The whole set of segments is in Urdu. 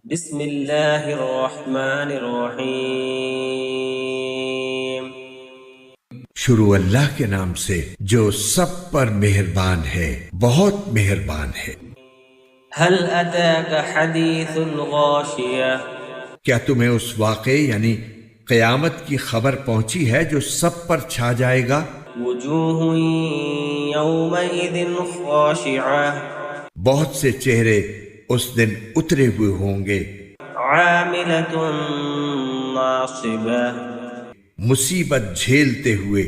بسم اللہ الرحمن الرحیم۔ شروع اللہ کے نام سے جو سب پر مہربان ہے، بہت مہربان ہے۔ هل اتاک حدیث الغاشیہ؟ کیا تمہیں اس واقعے یعنی قیامت کی خبر پہنچی ہے جو سب پر چھا جائے گا؟ وجوہ یومئذ خاشعہ، بہت سے چہرے اس دن اترے ہوئے ہوں گے، عاملۃ ناصبہ، مصیبت جھیلتے ہوئے،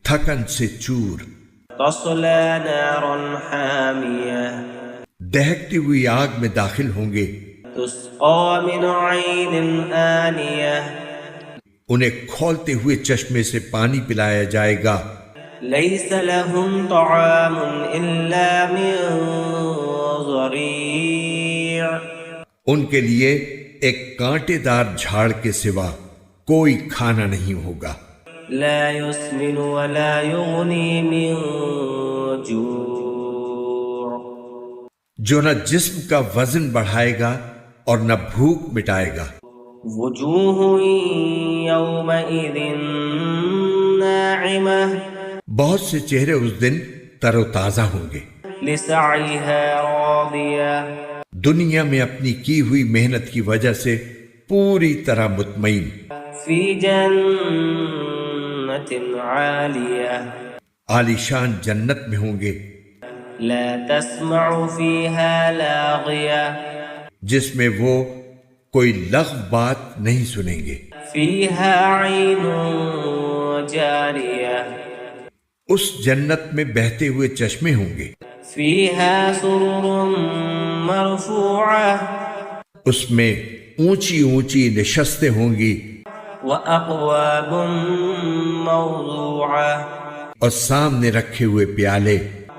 تھکن سے چور، تصلی نارا حامیہ، دہکتی ہوئی آگ میں داخل ہوں گے، تسقی من عین آنیہ، انہیں کھولتے ہوئے چشمے سے پانی پلایا جائے گا، لیس لهم طعام الا من ضریع، ان کے لیے ایک کانٹے دار جھاڑ کے سوا کوئی کھانا نہیں ہوگا، لا يسمن ولا يغنی من جوع، جو نہ جسم کا وزن بڑھائے گا اور نہ بھوک مٹائے گا۔ وجوہ یومئذ ناعمہ، بہت سے چہرے اس دن تر و تازہ ہوں گے، لسعیہا راضیہ، دنیا میں اپنی کی ہوئی محنت کی وجہ سے پوری طرح مطمئن، فی جنت عالیہ، عالی شان جنت میں ہوں گے، لا تسمع فیہا لاغیہ، جس میں وہ کوئی لغو بات نہیں سنیں گے، فیہا عین جاریہ، اس جنت میں بہتے ہوئے چشمے ہوں گے، فیہا سرر مرفوعہ، اس میں اونچی اونچی نشستیں ہوں گی، وَأَقْوَابٌ مَوْضُوعَةٌ، اور سامنے رکھے ہوئے پیالے،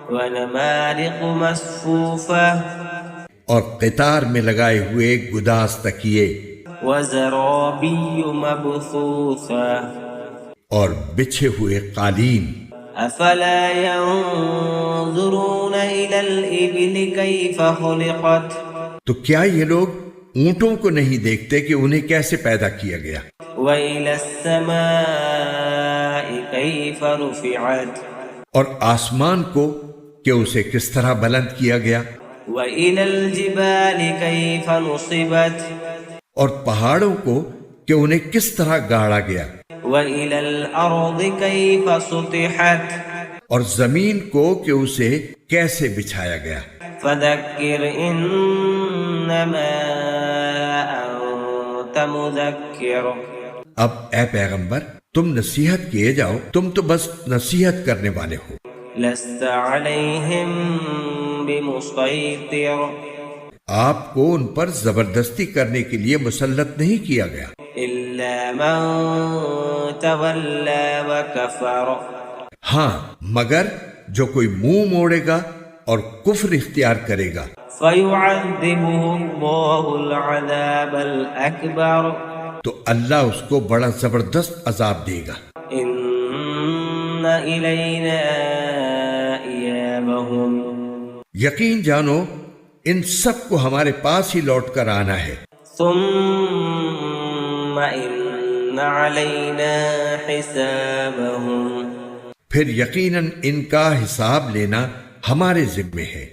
وَنَمَارِقُ مَصْفُوفَةٌ، اور قطار میں لگائے ہوئے گداز تکیے، وَزَرَابِيُّ مَبْثُوثَةٌ، اور بچھے ہوئے قالین۔ أَفَلَا يَنظُرُونَ إِلَى الْإِبِلِ كَيْفَ خُلِقَتْ، تو کیا یہ لوگ اونٹوں کو نہیں دیکھتے کہ انہیں کیسے پیدا کیا گیا، وَإِلَى السَّمَاءِ كَيْفَ رُفِعَتْ، اور آسمان کو کہ اسے کس طرح بلند کیا گیا، وَإِلَى الْجِبَالِ كَيْفَ نُصِبَتْ، اور پہاڑوں کو کہ انہیں کس طرح گاڑا گیا، وَإِلَى الْأَرْضِ كَيْفَ سُطِحَتْ، اور زمین کو کہ اسے کیسے بچھایا گیا۔ فَذَكِّرْ إِنَّمَا أَنْتَ مُذَكِّرٌ، اب اے پیغمبر تم نصیحت کیے جاؤ، تم تو بس نصیحت کرنے والے ہو، لَسْتَ عَلَيْهِمْ بِمُصَيْطِرٍ، آپ کو ان پر زبردستی کرنے کے لیے مسلط نہیں کیا گیا، إِلَّا مَنْ تَوَلَّى وَكَفَرَ، ہاں مگر جو کوئی منہ موڑے گا اور کفر اختیار کرے گا، فَيُعَذِّبُهُ اللَّهُ الْعَذَابَ الْأَكْبَرَ، تو اللہ اس کو بڑا زبردست عذاب دے گا۔ إِنَّ إِلَيْنَا إِيَابَهُمْ، یقین جانو ان سب کو ہمارے پاس ہی لوٹ کر آنا ہے، ثُمَّ إِنَّ عَلَيْنَا حِسَابَهُمْ، پھر یقیناً ان کا حساب لینا ہمارے ذمے ہے۔